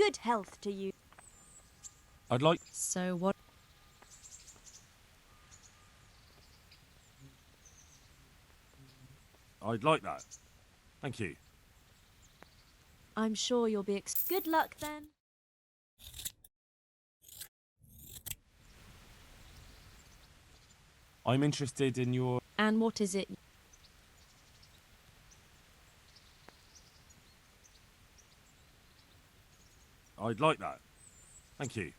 Good health to you. I'd like... So what? I'd like that. Thank you. I'm sure you'll be good luck then. I'm interested in your... And what is it? I'd like that. Thank you.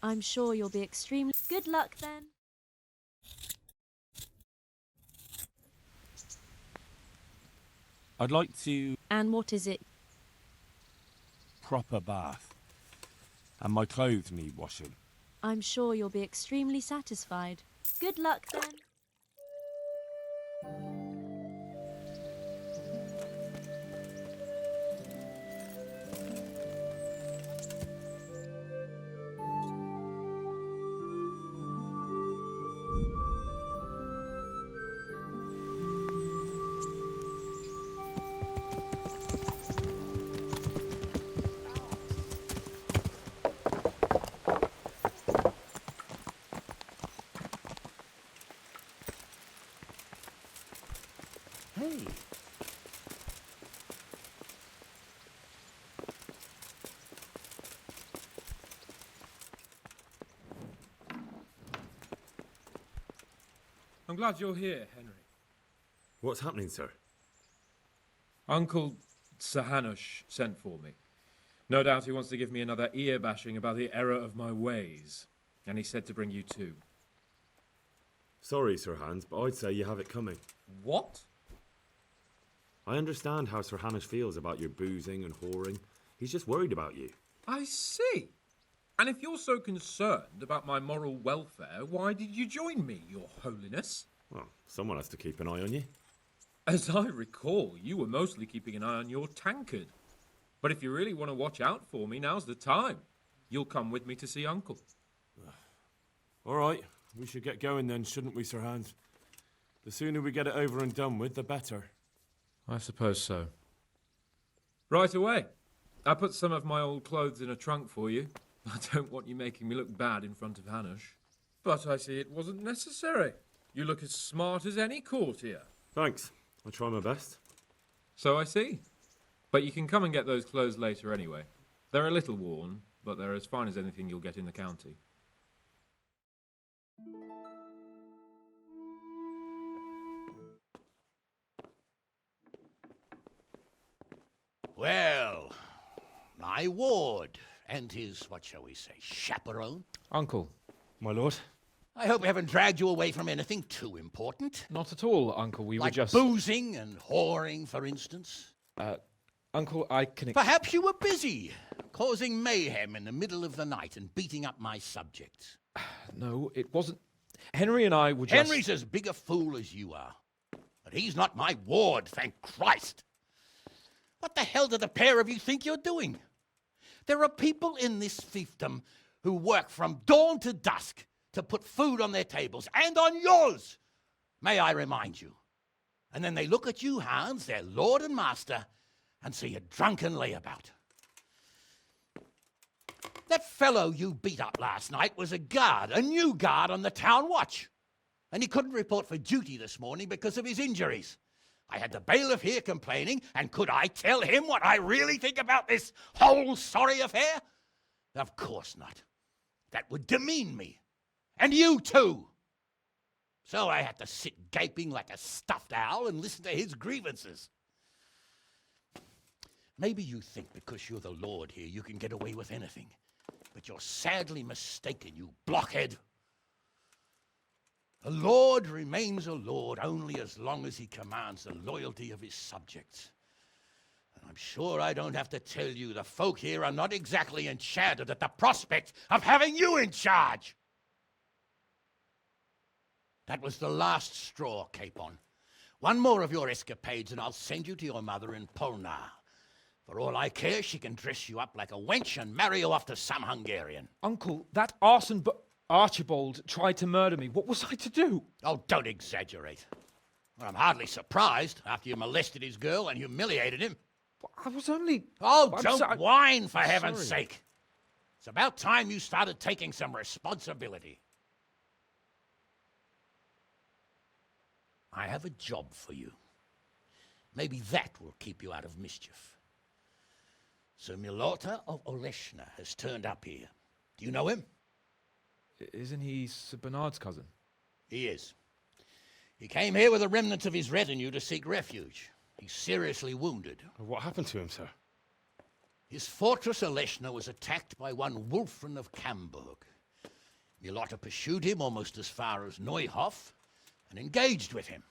I'm sure you'll be extremely good luck then. I'd like to... And what is it? Proper bath. And my clothes need washing. I'm sure you'll be extremely satisfied. Good luck then. Hey. I'm glad you're here, Henry. What's happening, sir? Uncle Sir Hanush sent for me. No doubt he wants to give me another ear bashing about the error of my ways. And he said to bring you too. Sorry, Sir Hans, but I'd say you have it coming. What? I understand how Sir Hanush feels about your boozing and whoring. He's just worried about you. I see. And if you're so concerned about my moral welfare, why did you join me, Your Holiness? Well, someone has to keep an eye on you. As I recall, you were mostly keeping an eye on your tankard. But if you really want to watch out for me, now's the time. You'll come with me to see Uncle. All right, we should get going then, shouldn't we, Sir Hans? The sooner we get it over and done with, the better. I suppose so. Right away. I put some of my old clothes in a trunk for you. I don't want you making me look bad in front of Hanush. But I see it wasn't necessary. You look as smart as any courtier. Thanks. I'll try my best. So I see. But you can come and get those clothes later anyway. They're a little worn, but they're as fine as anything you'll get in the county. Well, my ward and his, what shall we say, chaperone. Uncle. My lord? I hope we haven't dragged you away from anything too important. Not at all, Uncle. We like were just... boozing and whoring, for instance. Uncle, I can... Perhaps you were busy, causing mayhem in the middle of the night and beating up my subjects. No, it wasn't... Henry and I were just... Henry's as big a fool as you are. But he's not my ward, thank Christ. What the hell do the pair of you think you're doing? There are people in this fiefdom who work from dawn to dusk to put food on their tables, and on yours, may I remind you. And then they look at you, Hans, their lord and master, and see a drunken layabout. That fellow you beat up last night was a guard, a new guard on the town watch. And he couldn't report for duty this morning because of his injuries. I had the bailiff here complaining, and could I tell him what I really think about this whole sorry affair? Of course not. That would demean me. And you too. So I had to sit gaping like a stuffed owl and listen to his grievances. Maybe you think because you're the lord here you can get away with anything. But you're sadly mistaken, you blockhead. A lord remains a lord only as long as he commands the loyalty of his subjects. And I'm sure I don't have to tell you the folk here are not exactly enchanted at the prospect of having you in charge. That was the last straw, Capon. One more of your escapades and I'll send you to your mother in Polnar. For all I care, she can dress you up like a wench and marry you off to some Hungarian. Uncle, that arson Archibald tried to murder me. What was I to do? Oh, don't exaggerate. Well, I'm hardly surprised after you molested his girl and humiliated him. I was only... Oh, I'm don't so- whine, for heaven's Sorry. sake. It's about time you started taking some responsibility. I have a job for you. Maybe that will keep you out of mischief. Sir Milota of Oleshna has turned up here. Do you know him? Isn't he Sir Bernard's cousin? He is. He came here with the remnants of his retinue to seek refuge. He's seriously wounded. What happened to him, sir? His fortress Oleshna was attacked by one Wolflin of Camburg. Milota pursued him almost as far as Neuhof and engaged with him.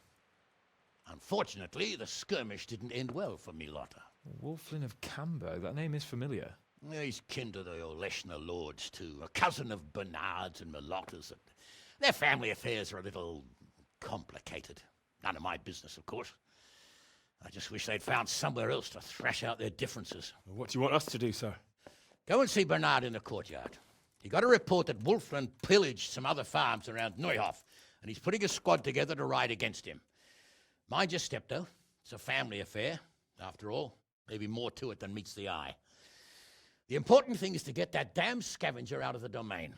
Unfortunately, the skirmish didn't end well for Milota. Wolflin of Camburg. That name is familiar. He's kin to the Oleshna lords, too, a cousin of Bernard's and Milota's. Their family affairs are a little complicated. None of my business, of course. I just wish they'd found somewhere else to thrash out their differences. What do you want us to do, sir? Go and see Bernard in the courtyard. He got a report that Wolflin pillaged some other farms around Neuhof, and he's putting a squad together to ride against him. Mind your step, though. It's a family affair. After all, maybe more to it than meets the eye. The important thing is to get that damn scavenger out of the domain.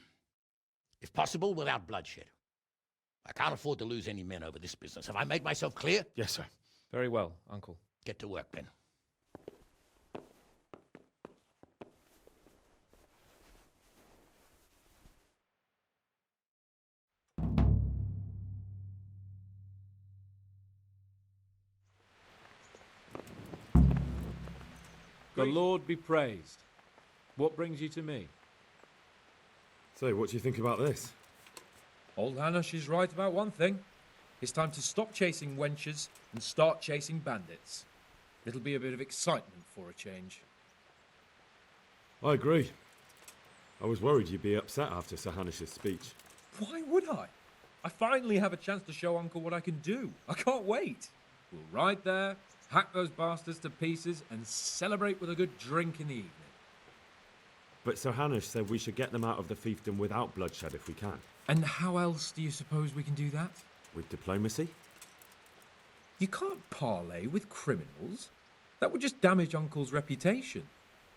If possible, without bloodshed. I can't afford to lose any men over this business. Have I made myself clear? Yes, sir. Very well, Uncle. Get to work, then. The Lord be praised. What brings you to me? So, what do you think about this? Old Hanush is right about one thing. It's time to stop chasing wenches and start chasing bandits. It'll be a bit of excitement for a change. I agree. I was worried you'd be upset after Sir Hanush's speech. Why would I? I finally have a chance to show Uncle what I can do. I can't wait. We'll ride there, hack those bastards to pieces, and celebrate with a good drink in the evening. But Sir Hanush said we should get them out of the fiefdom without bloodshed if we can. And how else do you suppose we can do that? With diplomacy? You can't parley with criminals. That would just damage Uncle's reputation.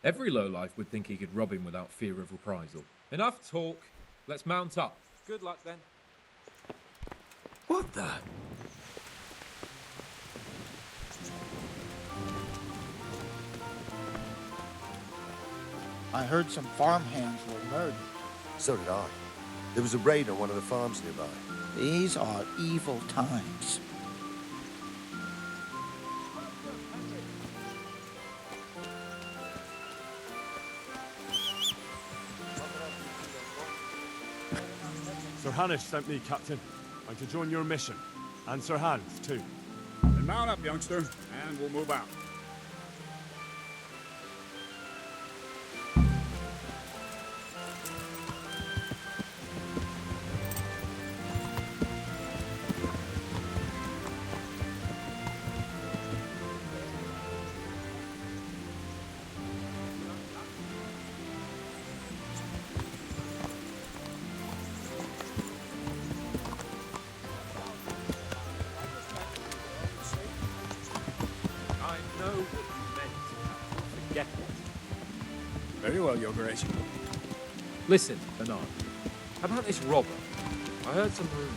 Every lowlife would think he could rob him without fear of reprisal. Enough talk. Let's mount up. Good luck then. What the? I heard some farmhands were murdered. So did I. There was a raid on one of the farms nearby. These are evil times. Sir Hanush sent me, Captain. I'm to join your mission. And Sir Hans, too. Then mount up, youngster, and we'll move out. I know what you meant. Forget it. Very well, Your Grace. Listen, Bernard. About this robber. I heard some rumors.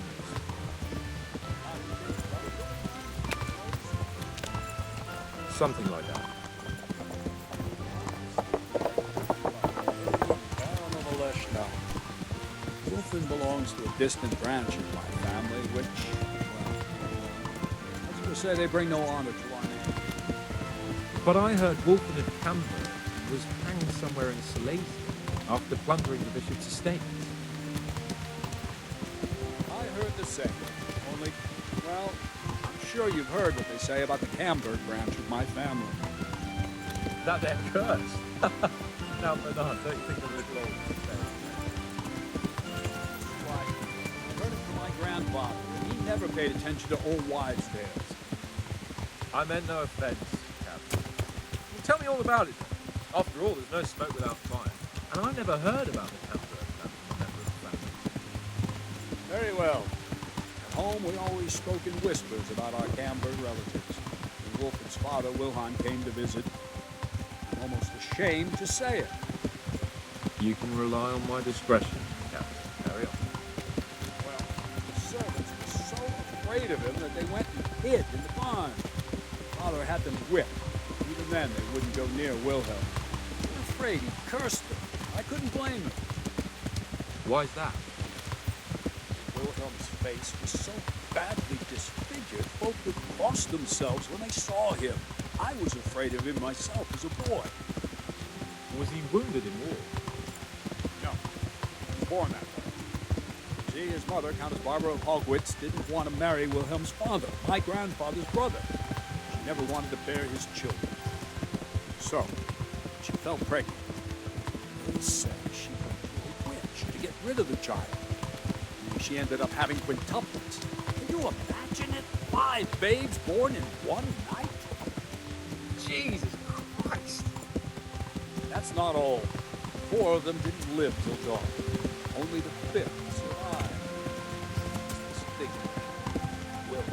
Something like that. Baron of Oleshna. Wolflin belongs to a distant branch of my family, which, well, I was going to say they bring no honor to our name. But I heard Wolflin of Camburg was hanged somewhere in Silesia after plundering the bishop's estate. I heard the same. Only, well, I'm sure you've heard what they say about the Camburg branch of my family. That they're cursed. Now, Bernard, don't you think a little old to say? Why, I heard it from my grandfather, and he never paid attention to old wives' tales. I meant no offence, Captain. Well, tell me all about it. After all, there's no smoke without fire. And I never heard about the Camburg family from a member of the family. Very well. At home, we always spoke in whispers about our Camburg relatives. Wolfen's father, Wilhelm, came to visit. I'm almost ashamed to say it. You can rely on my discretion, Captain. Carry on. Well, the servants were so afraid of him that they went and hid in the barn. Father had them whipped. Even then, they wouldn't go near Wilhelm. They were afraid he cursed them. I couldn't blame him. Why's that? Wilhelm's face was so badly disfigured, folk would cross themselves when they saw him. I was afraid of him myself as a boy. Was he wounded in war? No, he was born that way. See, his mother, Countess Barbara of Hogwitz, didn't want to marry Wilhelm's father, my grandfather's brother. She never wanted to bear his children. So, she fell pregnant. They said she went to a witch to get rid of the child. She ended up having quintuplets. Can you imagine it? 5 babes born in one night? Jesus Christ! That's not all. 4 of them didn't live till dawn. Only the 5th survived. This thing, Will.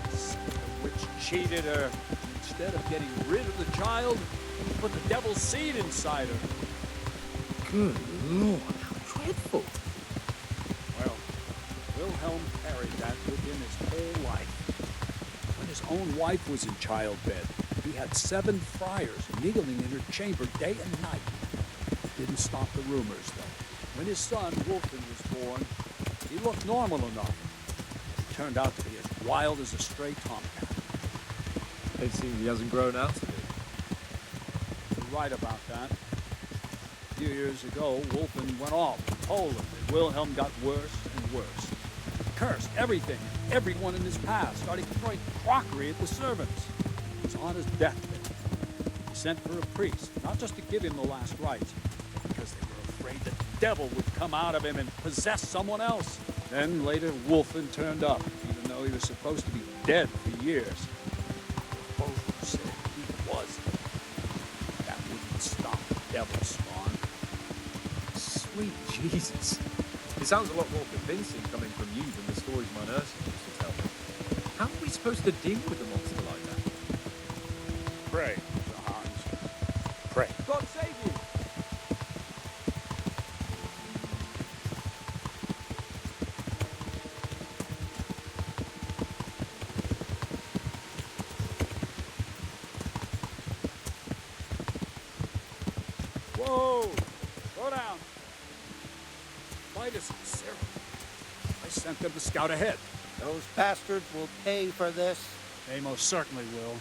The witch cheated her. Instead of getting rid of the child, he put the devil's seed inside her. Good Lord, how dreadful! Well, Wilhelm carried that with him his whole life. When his own wife was in childbed, he had 7 friars kneeling in her chamber day and night. Didn't stop the rumors, though. When his son, Wolflin, was born, he looked normal enough. He turned out to be as wild as a stray tomcat. It seems he hasn't grown out of it. You're right about that. A few years ago, Wolflin went off to Poland, and Wilhelm got worse and worse. Cursed everything, everyone in his path, started throwing crockery at the servants. He was on his deathbed. He sent for a priest, not just to give him the last rites, but because they were afraid the devil would come out of him and possess someone else. Then later, Wolflin turned up, even though he was supposed to be dead for years. Both said he was. That wouldn't stop the devil's spawn. Sweet Jesus. It sounds a lot more convincing coming from you than the stories my nurse used to tell me. How are we supposed to deal with a monster like that? Pray, Sir Hans. Pray. God save you! Whoa! Slow down. Midas and Sarah. I sent them to scout ahead. Those bastards will pay for this. They most certainly will.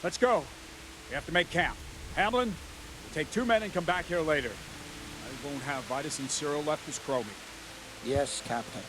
Let's go. We have to make camp. Hamlin, we'll take 2 men and come back here later. I won't have Vitus and Cyril left as Crowmy. Yes, Captain.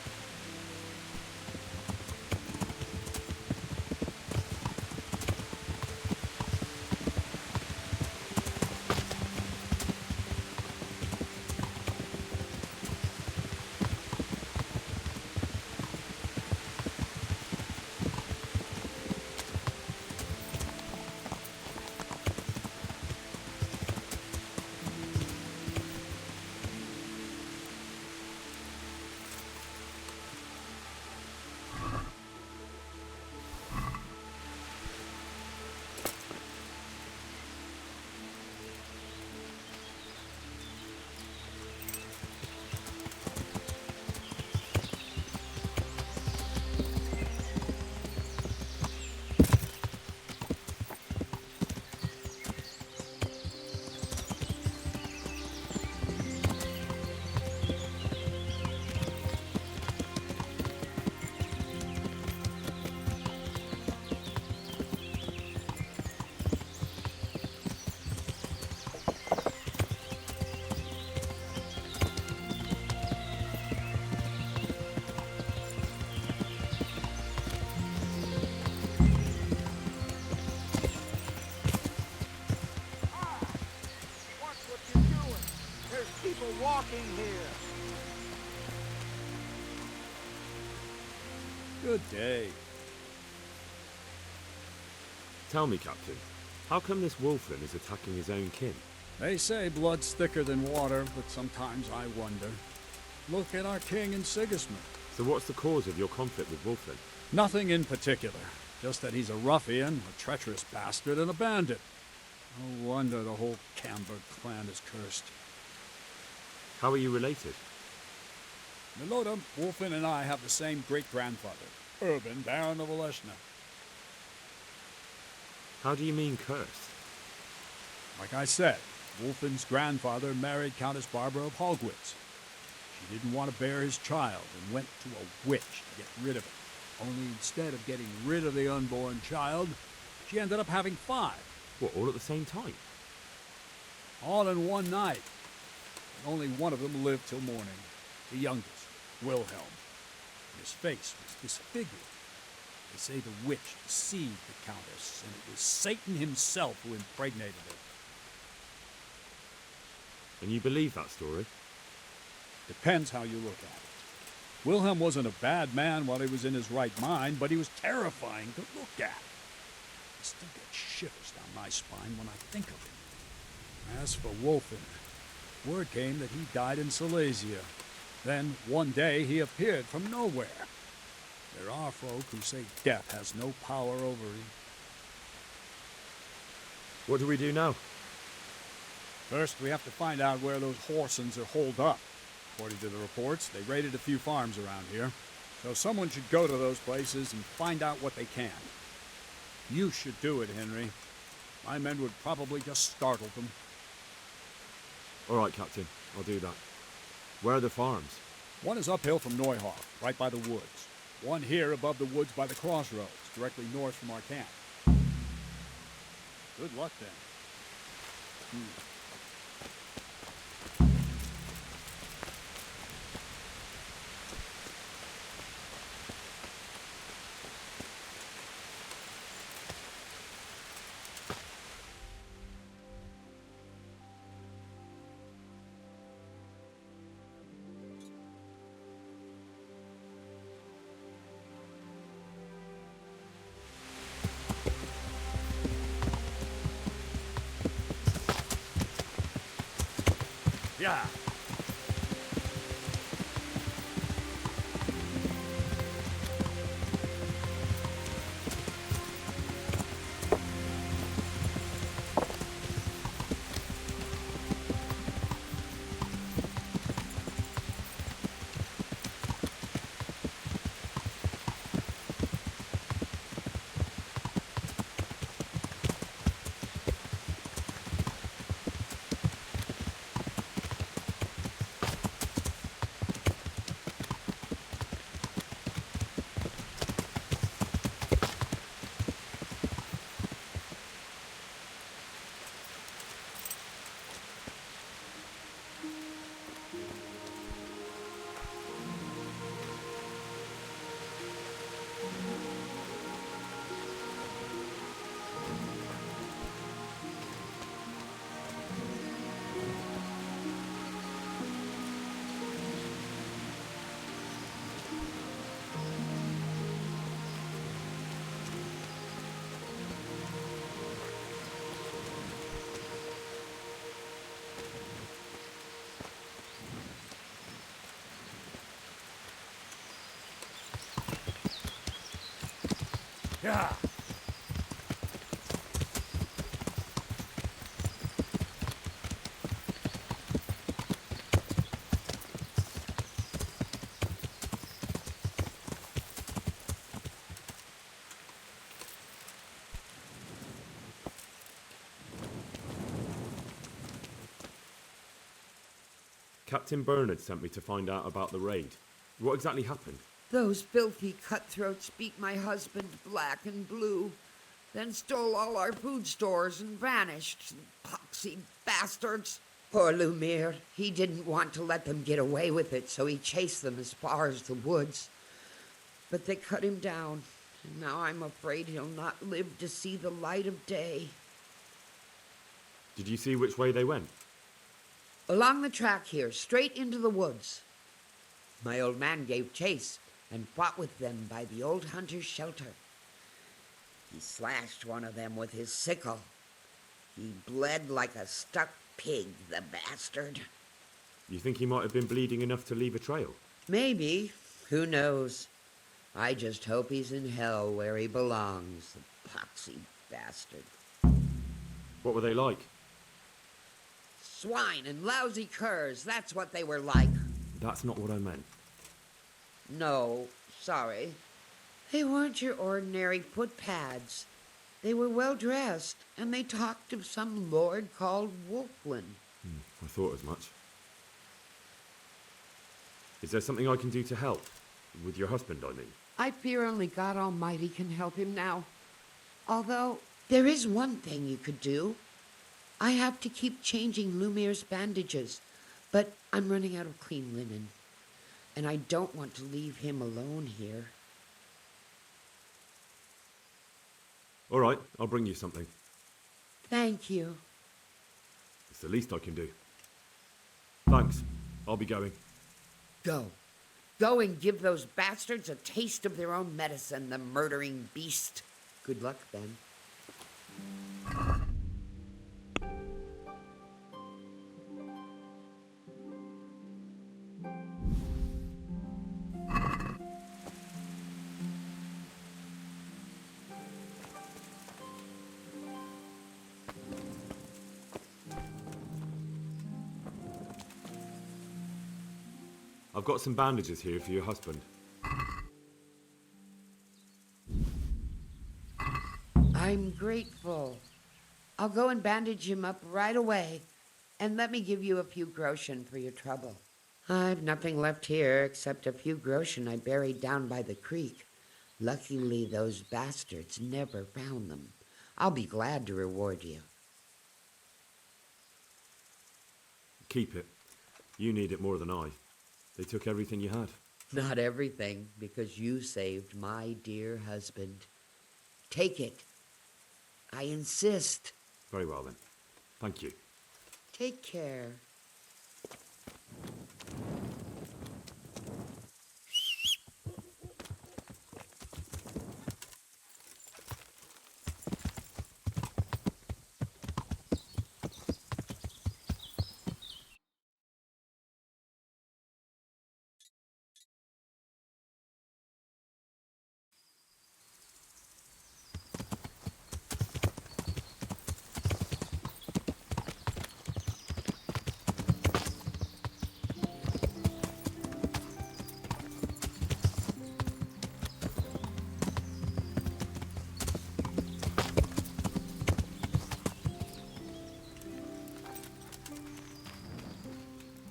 Walking here. Good day. Tell me, Captain, how come this Wolflin is attacking his own kin? They say blood's thicker than water, but sometimes I wonder. Look at our king and Sigismund. So what's the cause of your conflict with Wolflin? Nothing in particular. Just that he's a ruffian, a treacherous bastard, and a bandit. No wonder the whole Camber clan is cursed. How are you related? Milota, Wolflin, and I have the same great-grandfather, Urban, Baron of Oleshna. How do you mean cursed? Like I said, Wolflin's grandfather married Countess Barbara of Hogwitz. She didn't want to bear his child and went to a witch to get rid of it. Only instead of getting rid of the unborn child, she ended up having 5. What, all at the same time? All in one night. And only one of them lived till morning. The youngest, Wilhelm. His face was disfigured. They say the witch deceived the Countess, and it was Satan himself who impregnated her. And you believe that story? Depends how you look at it. Wilhelm wasn't a bad man while he was in his right mind, but he was terrifying to look at. I still get shivers down my spine when I think of him. As for Wolflin, word came that he died in Silesia. Then, one day, he appeared from nowhere. There are folk who say death has no power over him. What do we do now? First, we have to find out where those Horsens are holed up. According to the reports, they raided a few farms around here. So someone should go to those places and find out what they can. You should do it, Henry. My men would probably just startle them. All right, Captain. I'll do that. Where are the farms? One is uphill from Neuhoff, right by the woods. One here above the woods by the crossroads, directly north from our camp. Good luck, then. Yeah. Yeah. Captain Bernard sent me to find out about the raid. What exactly happened? Those filthy cutthroats beat my husband black and blue, then stole all our food stores and vanished. Poxy bastards. Poor Lumiere. He didn't want to let them get away with it, so he chased them as far as the woods. But they cut him down, and now I'm afraid he'll not live to see the light of day. Did you see which way they went? Along the track here, straight into the woods. My old man gave chase and fought with them by the old hunter's shelter. He slashed one of them with his sickle. He bled like a stuck pig, the bastard. You think he might have been bleeding enough to leave a trail? Maybe. Who knows? I just hope he's in hell where he belongs, the poxy bastard. What were they like? Swine and lousy curs, that's what they were like. That's not what I meant. No, sorry. They weren't your ordinary footpads. They were well dressed, and they talked of some lord called Wolflin. I thought as much. Is there something I can do to help? With your husband, I mean. I fear only God Almighty can help him now. Although, there is one thing you could do. I have to keep changing Lumire's bandages, but I'm running out of clean linen, and I don't want to leave him alone here. All right, I'll bring you something. Thank you. It's the least I can do. Thanks. I'll be going. Go. Go and give those bastards a taste of their own medicine, the murdering beast. Good luck, then. I've got some bandages here for your husband. I'm grateful. I'll go and bandage him up right away, and let me give you a few groschen for your trouble. I've nothing left here except a few groschen I buried down by the creek. Luckily, those bastards never found them. I'll be glad to reward you. Keep it. You need it more than I. They took everything you had. Not everything, because you saved my dear husband. Take it. I insist. Very well then. Thank you. Take care.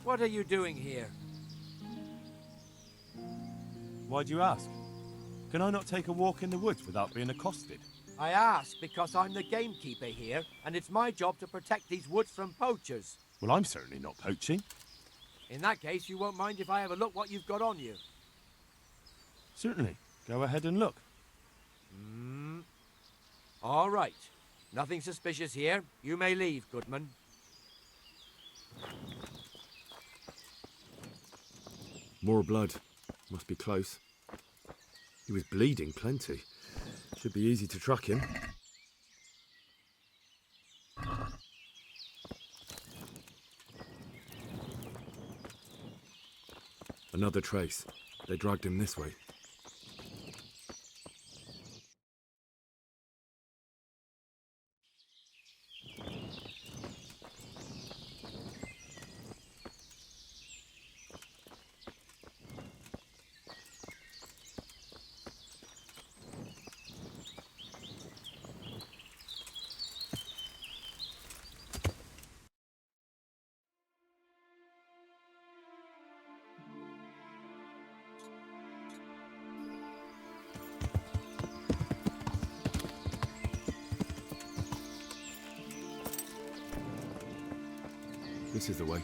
What are you doing here? Why do you ask? Can I not take a walk in the woods without being accosted? I ask because I'm the gamekeeper here, and it's my job to protect these woods from poachers. Well, I'm certainly not poaching. In that case, you won't mind if I have a look what you've got on you. Certainly. Go ahead and look. All right. Nothing suspicious here. You may leave, Goodman. More blood. Must be close. He was bleeding plenty. Should be easy to track him. Another trace. They dragged him this way. This is the way.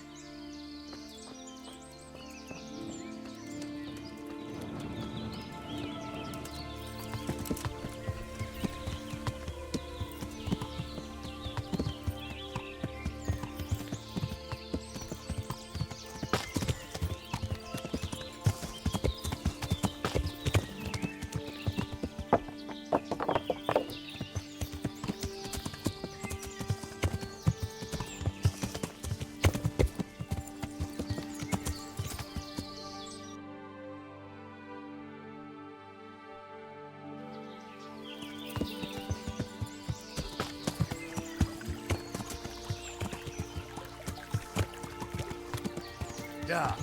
Yeah.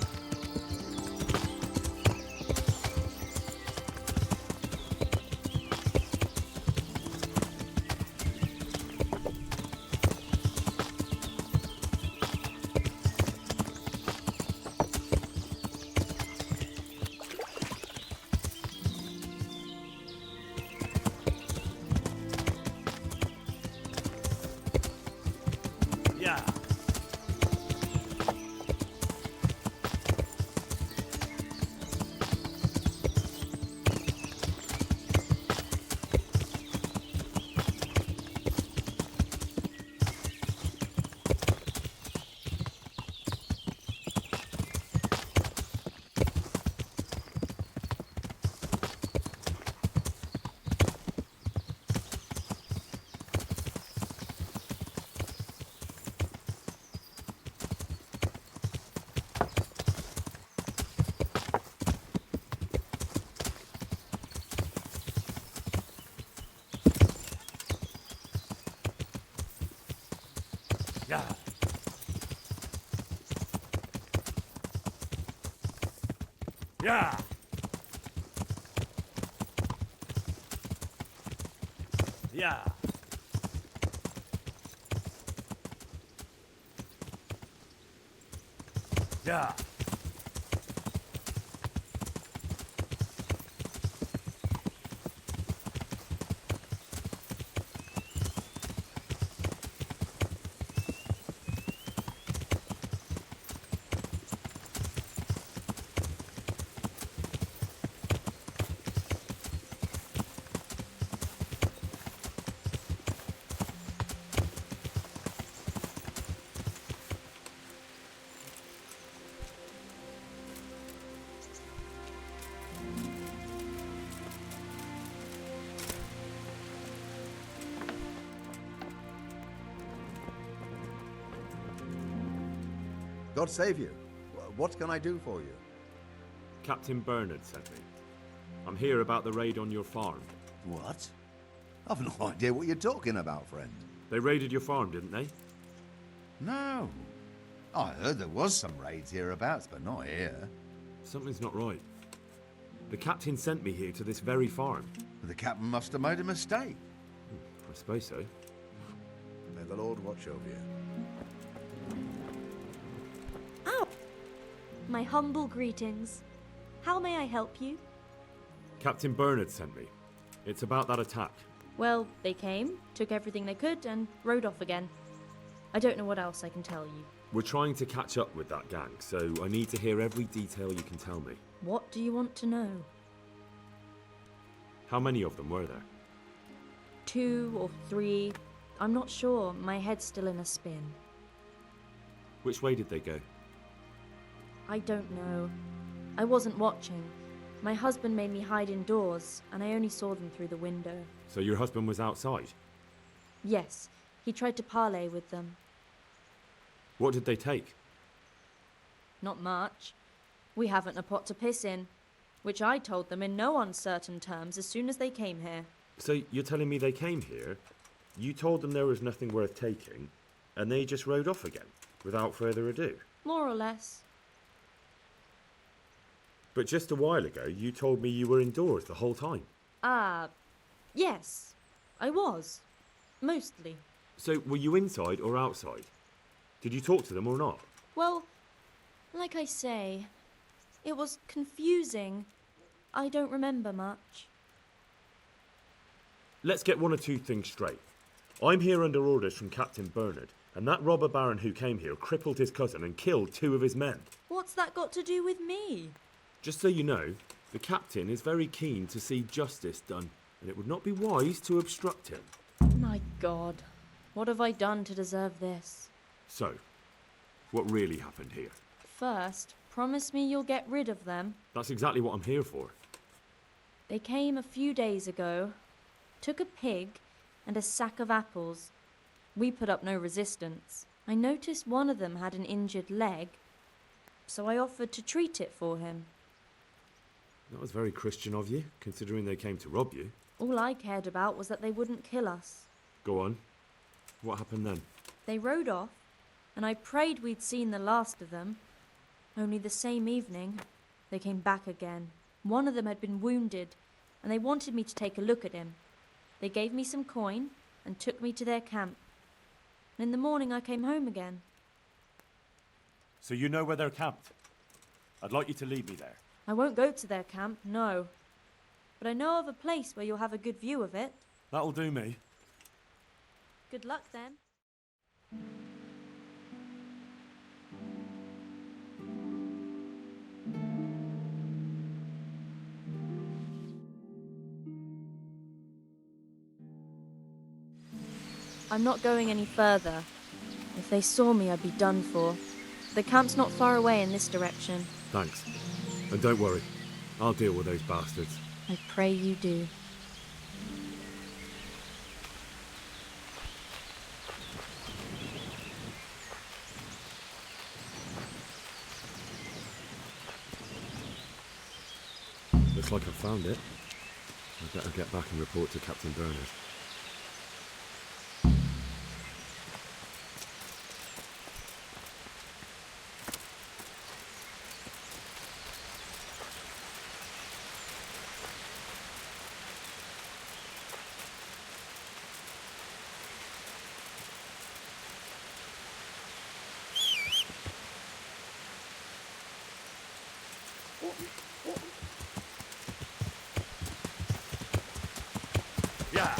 Yeah. Yeah. Yeah. Yeah. Yeah. God save you. What can I do for you? Captain Bernard sent me. I'm here about the raid on your farm. What? I've no idea what you're talking about, friend. They raided your farm, didn't they? No. I heard there was some raids hereabouts, but not here. Something's not right. The captain sent me here to this very farm. The captain must have made a mistake. I suppose so. May the Lord watch over you. Ow! My humble greetings. How may I help you? Captain Bernard sent me. It's about that attack. Well, they came, took everything they could, and rode off again. I don't know what else I can tell you. We're trying to catch up with that gang, so I need to hear every detail you can tell me. What do you want to know? How many of them were there? 2 or 3. I'm not sure. My head's still in a spin. Which way did they go? I don't know. I wasn't watching. My husband made me hide indoors, and I only saw them through the window. So your husband was outside? Yes, he tried to parley with them. What did they take? Not much. We haven't a pot to piss in, which I told them in no uncertain terms as soon as they came here. So you're telling me they came here, you told them there was nothing worth taking, and they just rode off again, without further ado? More or less. But just a while ago, you told me you were indoors the whole time. Yes. I was. Mostly. So were you inside or outside? Did you talk to them or not? Well, like I say, it was confusing. I don't remember much. Let's get one or two things straight. I'm here under orders from Captain Bernard, and that robber baron who came here crippled his cousin and killed 2 of his men. What's that got to do with me? Just so you know, the captain is very keen to see justice done, and it would not be wise to obstruct him. My God, what have I done to deserve this? So, what really happened here? First, promise me you'll get rid of them. That's exactly what I'm here for. They came a few days ago, took a pig and a sack of apples. We put up no resistance. I noticed one of them had an injured leg, so I offered to treat it for him. That was very Christian of you, considering they came to rob you. All I cared about was that they wouldn't kill us. Go on. What happened then? They rode off, and I prayed we'd seen the last of them. Only the same evening, they came back again. One of them had been wounded, and they wanted me to take a look at him. They gave me some coin and took me to their camp. And in the morning I came home again. So you know where they're camped? I'd like you to lead me there. I won't go to their camp, no. But I know of a place where you'll have a good view of it. That'll do me. Good luck then. I'm not going any further. If they saw me, I'd be done for. The camp's not far away in this direction. Thanks. And don't worry, I'll deal with those bastards. I pray you do. Looks like I've found it. I'd better get back and report to Captain Bernard. Yeah.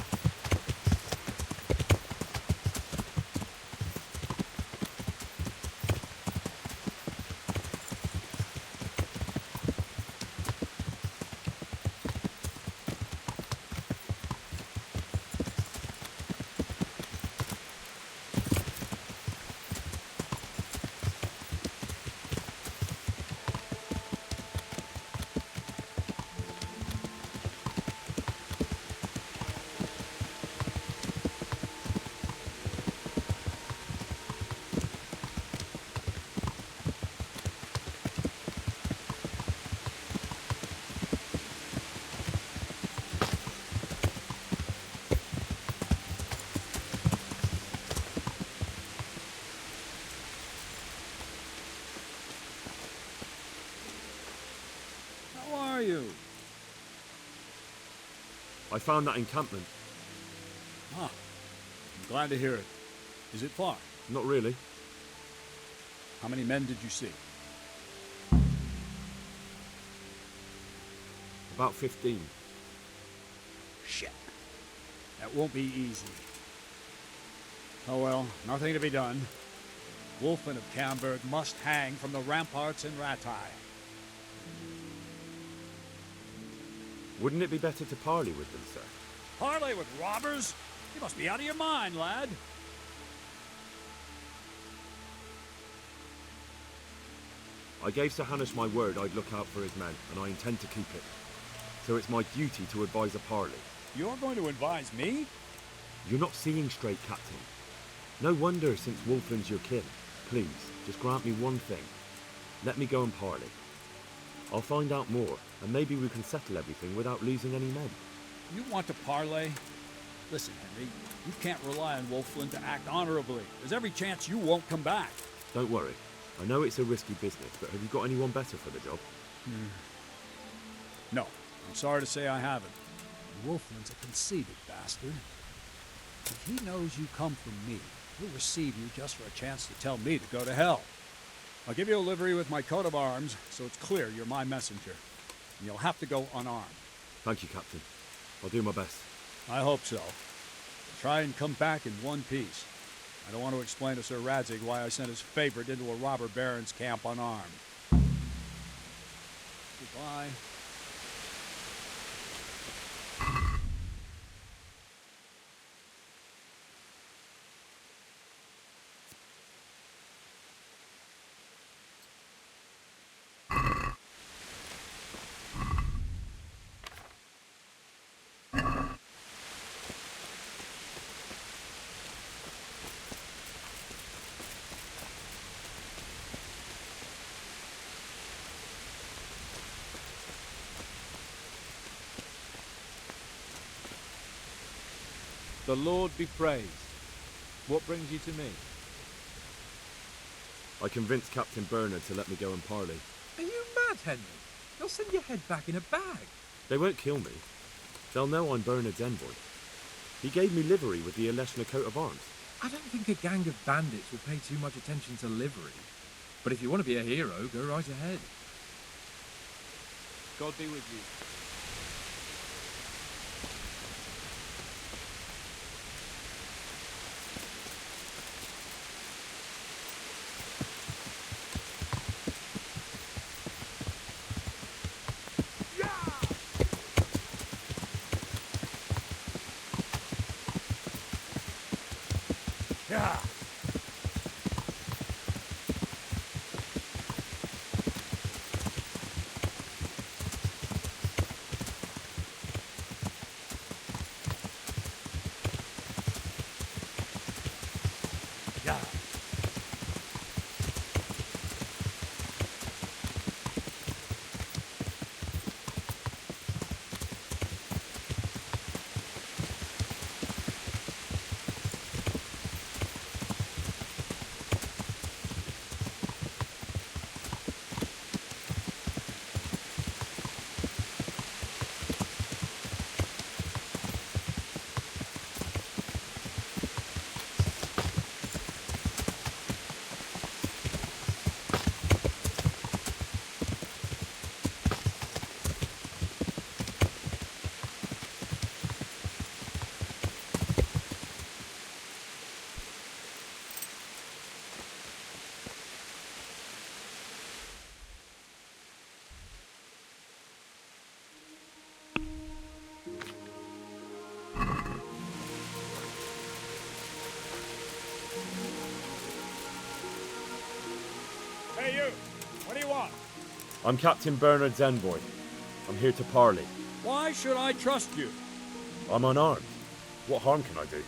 You? I found that encampment. Ah, I'm glad to hear it. Is it far? Not really. How many men did you see? About 15. Shit. That won't be easy. Oh well, nothing to be done. Wolflin of Camberg must hang from the ramparts in Rattay. Wouldn't it be better to parley with them, sir? Parley with robbers? You must be out of your mind, lad. I gave Sir Hanush my word I'd look out for his men, and I intend to keep it. So it's my duty to advise a parley. You're going to advise me? You're not seeing straight, Captain. No wonder, since Wolflin's your kin. Please, just grant me one thing. Let me go and parley. I'll find out more, and maybe we can settle everything without losing any men. You want to parley? Listen, Henry, you can't rely on Wolflin to act honorably. There's every chance you won't come back. Don't worry. I know it's a risky business, but have you got anyone better for the job? No, I'm sorry to say I haven't. Wolflin's a conceited bastard. If he knows you come from me, he'll receive you just for a chance to tell me to go to hell. I'll give you a livery with my coat of arms, so it's clear you're my messenger. And you'll have to go unarmed. Thank you, Captain. I'll do my best. I hope so. Try and come back in one piece. I don't want to explain to Sir Radzig why I sent his favorite into a robber baron's camp unarmed. Goodbye. The Lord be praised. What brings you to me? I convinced Captain Bernard to let me go and parley. Are you mad, Henry? They'll send your head back in a bag. They won't kill me. They'll know I'm Bernard's envoy. He gave me livery with the Eleshna coat of arms. I don't think a gang of bandits will pay too much attention to livery. But if you want to be a hero, go right ahead. God be with you. Hey, you! What do you want? I'm Captain Bernard's envoy. I'm here to parley. Why should I trust you? I'm unarmed. What harm can I do?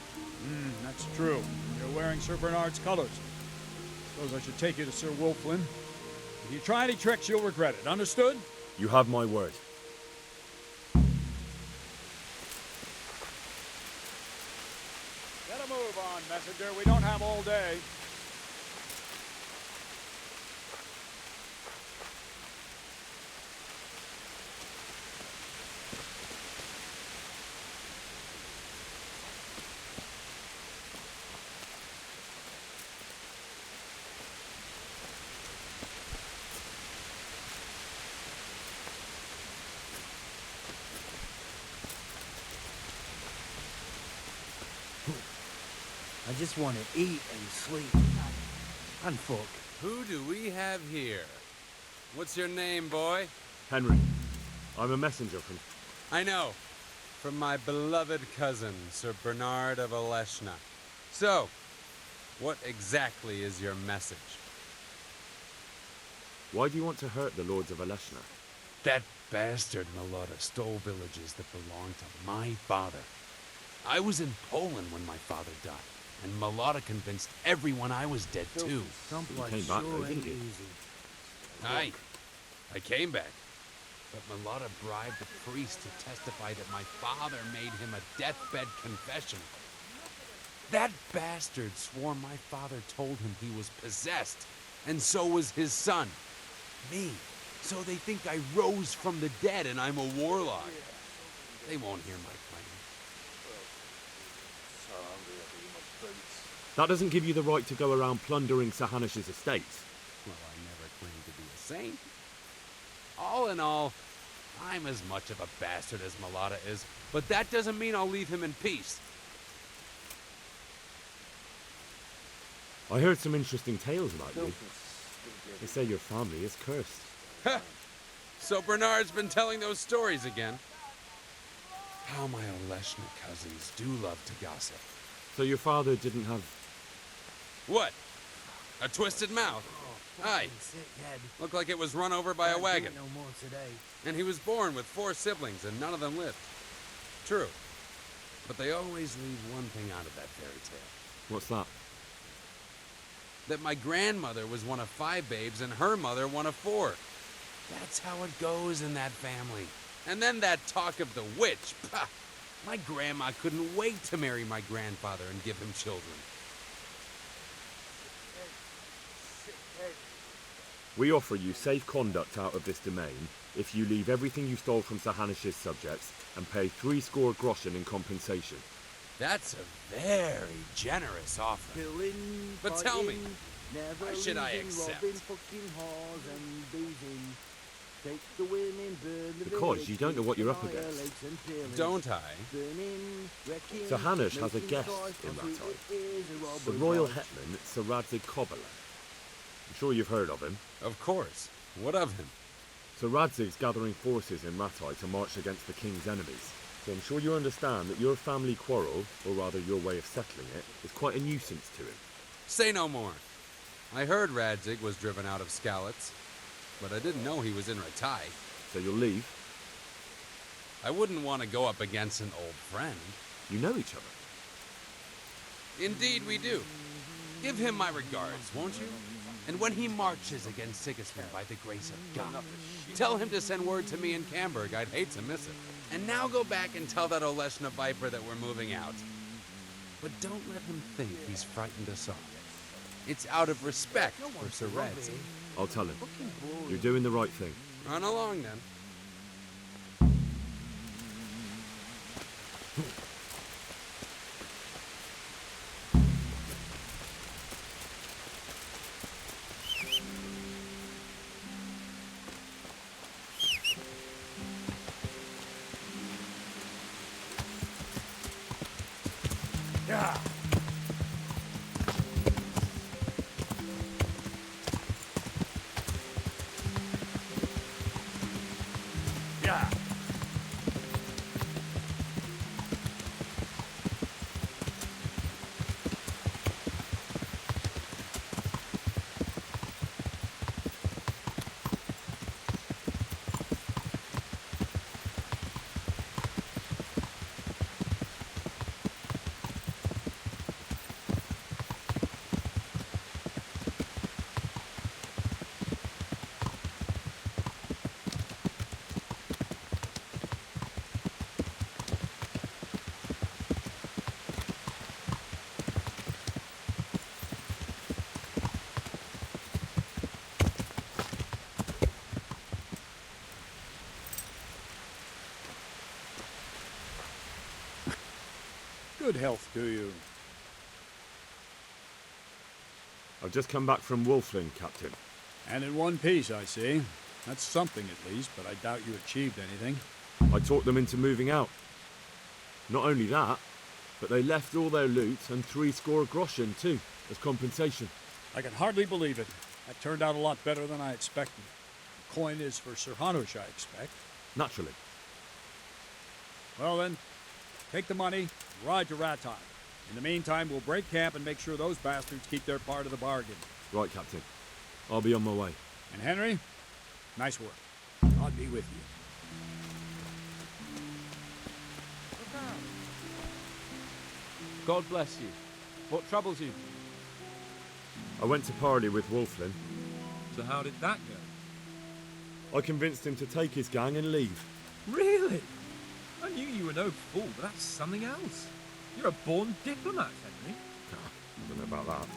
That's true. You're wearing Sir Bernard's colors. Suppose I should take you to Sir Wolflin. If you try any tricks, you'll regret it. Understood? You have my word. Get a move on, messenger. We don't have all day. I just want to eat and sleep. And fuck. Who do we have here? What's your name, boy? Henry. I'm a messenger from... I know. From my beloved cousin, Sir Bernard of Eleshna. So, what exactly is your message? Why do you want to hurt the lords of Eleshna? That bastard Malota stole villages that belonged to my father. I was in Poland when my father died, and Malota convinced everyone I was dead too. You came back though, didn't you? Aye, I came back. But Malota bribed the priest to testify that my father made him a deathbed confession. That bastard swore my father told him he was possessed, and so was his son, me. So they think I rose from the dead and I'm a warlock. They won't hear my claim. That doesn't give you the right to go around plundering Sir Hanush's estates. Well, I never claimed to be a saint. All in all, I'm as much of a bastard as Malota is, but that doesn't mean I'll leave him in peace. I heard some interesting tales about you. They say your family is cursed. So Bernard's been telling those stories again. How my Eleshna cousins do love to gossip. So your father didn't have... What? A twisted mouth? Aye. Looked like it was run over by a wagon. No more today. And he was born with 4 siblings and none of them lived. True. But they always leave one thing out of that fairy tale. What's that? That my grandmother was one of 5 babes and her mother one of 4. That's how it goes in that family. And then that talk of the witch. Pah! My grandma couldn't wait to marry my grandfather and give him children. We offer you safe conduct out of this domain if you leave everything you stole from Sir Hanush's subjects and pay 60 groschen in compensation. That's a very generous offer. But tell me, why should I accept? Because you don't know what you're up against. Don't I? Sir Hanush has a guest in Rattay. The royal hetman, Sir Radzig. I'm sure you've heard of him. Of course. What of him? Sir Radzig's gathering forces in Rattay to march against the king's enemies. So I'm sure you understand that your family quarrel, or rather your way of settling it, is quite a nuisance to him. Say no more. I heard Radzig was driven out of Skalitz, but I didn't know he was in Rattay. So you'll leave? I wouldn't want to go up against an old friend. You know each other? Indeed we do. Give him my regards, won't you? And when he marches against Sigismund by the grace of God, tell him to send word to me in Camberg. I'd hate to miss it. And now go back and tell that Oleshna Viper that we're moving out. But don't let him think he's frightened us off. It's out of respect for Sir Radzig. I'll tell him. You're doing the right thing. Run along, then. Yeah. Yeah. Good health to you. I've just come back from Wolflin, Captain. And in one piece, I see. That's something at least, but I doubt you achieved anything. I talked them into moving out. Not only that, but they left all their loot and 60 groschen too, as compensation. I can hardly believe it. That turned out a lot better than I expected. The coin is for Sir Hanush, I expect. Naturally. Well then, take the money, ride to Rattay. In the meantime, we'll break camp and make sure those bastards keep their part of the bargain. Right, Captain. I'll be on my way. And Henry, nice work. I'll be with you. God bless you. What troubles you? I went to parley with Wolflin. So how did that go? I convinced him to take his gang and leave. Really? I knew you were no fool, but that's something else. You're a born diplomat, Henry. I don't know about that.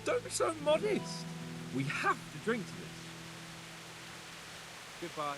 Don't be so modest. We have to drink to this. Goodbye.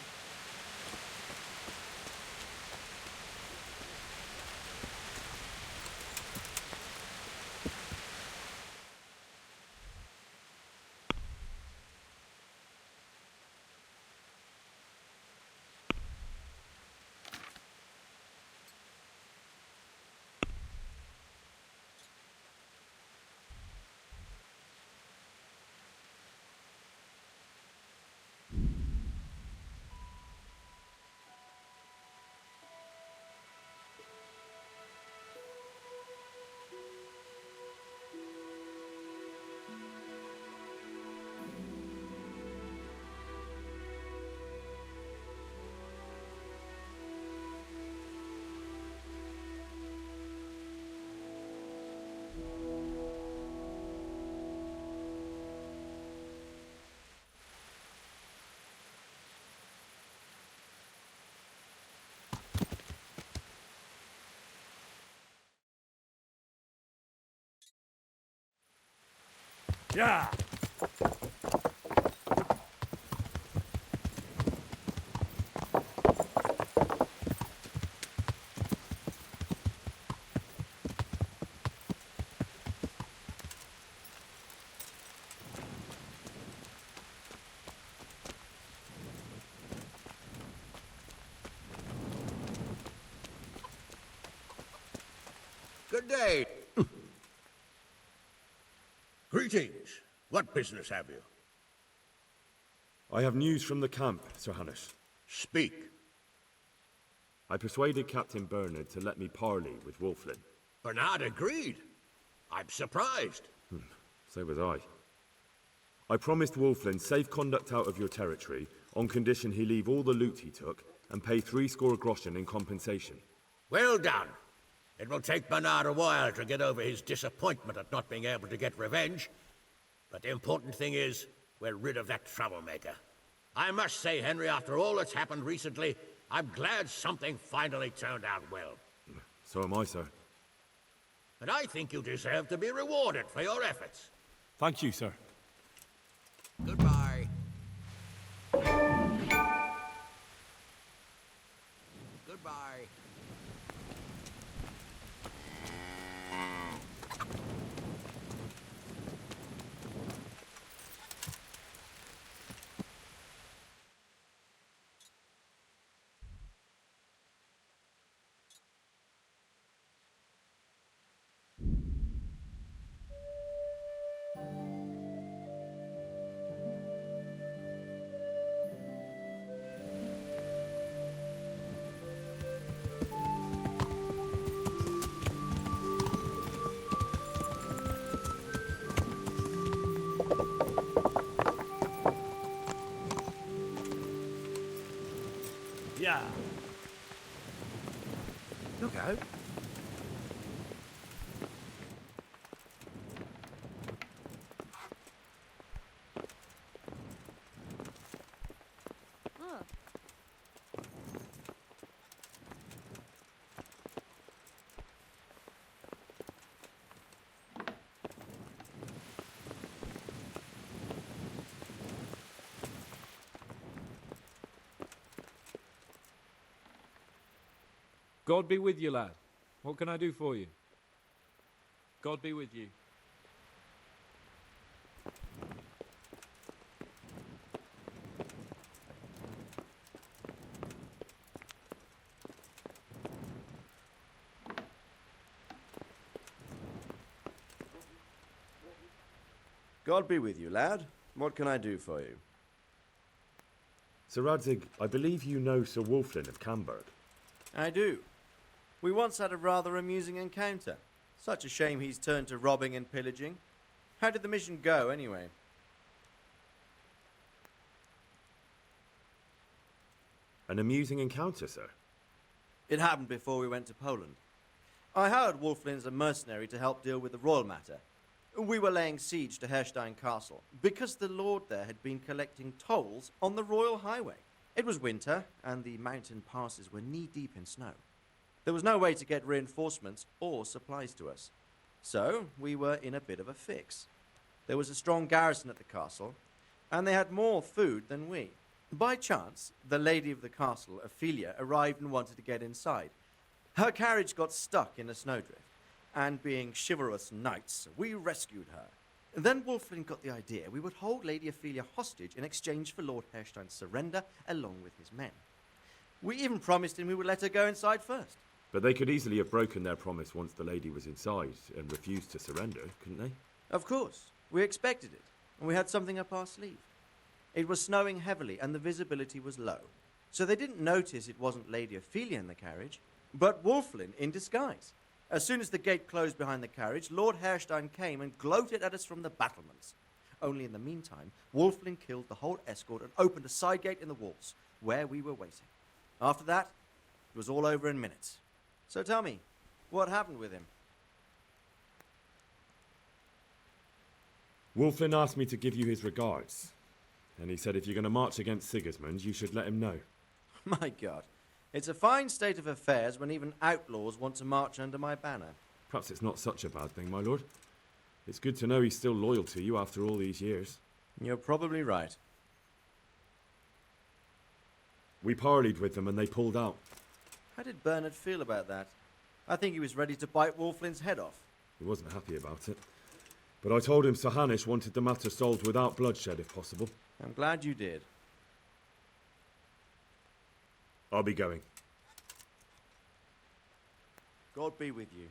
Yeah. Good day. Greetings. What business have you? I have news from the camp, Sir Hanush. Speak. I persuaded Captain Bernard to let me parley with Wolflin. Bernard agreed. I'm surprised. So was I. I promised Wolflin safe conduct out of your territory on condition he leave all the loot he took and pay 60 groschen in compensation. Well done. It will take Bernard a while to get over his disappointment at not being able to get revenge. But the important thing is, we're rid of that troublemaker. I must say, Henry, after all that's happened recently, I'm glad something finally turned out well. So am I, sir. And I think you deserve to be rewarded for your efforts. Thank you, sir. Goodbye. Goodbye. Yeah. Look out. God be with you, lad. What can I do for you? God be with you. God be with you, lad. What can I do for you? Sir Radzig, I believe you know Sir Wolflin of Camberg. I do. We once had a rather amusing encounter. Such a shame he's turned to robbing and pillaging. How did the mission go, anyway? An amusing encounter, sir? It happened before we went to Poland. I hired Wolflin as a mercenary to help deal with the royal matter. We were laying siege to Herstein Castle because the lord there had been collecting tolls on the royal highway. It was winter, and the mountain passes were knee-deep in snow. There was no way to get reinforcements or supplies to us. So, we were in a bit of a fix. There was a strong garrison at the castle, and they had more food than we. By chance, the lady of the castle, Ophelia, arrived and wanted to get inside. Her carriage got stuck in a snowdrift, and being chivalrous knights, we rescued her. Then Wolflin got the idea we would hold Lady Ophelia hostage in exchange for Lord Herstein's surrender along with his men. We even promised him we would let her go inside first. But they could easily have broken their promise once the lady was inside and refused to surrender, couldn't they? Of course. We expected it, and we had something up our sleeve. It was snowing heavily, and the visibility was low. So they didn't notice it wasn't Lady Ophelia in the carriage, but Wolflin in disguise. As soon as the gate closed behind the carriage, Lord Herstein came and gloated at us from the battlements. Only in the meantime, Wolflin killed the whole escort and opened a side gate in the walls, where we were waiting. After that, it was all over in minutes. So tell me, what happened with him? Wolflin asked me to give you his regards. And he said if you're going to march against Sigismund, you should let him know. My God. It's a fine state of affairs when even outlaws want to march under my banner. Perhaps it's not such a bad thing, my lord. It's good to know he's still loyal to you after all these years. You're probably right. We parleyed with them and they pulled out. How did Bernard feel about that? I think he was ready to bite Wolflin's head off. He wasn't happy about it. But I told him Sir Hanush wanted the matter solved without bloodshed if possible. I'm glad you did. I'll be going. God be with you.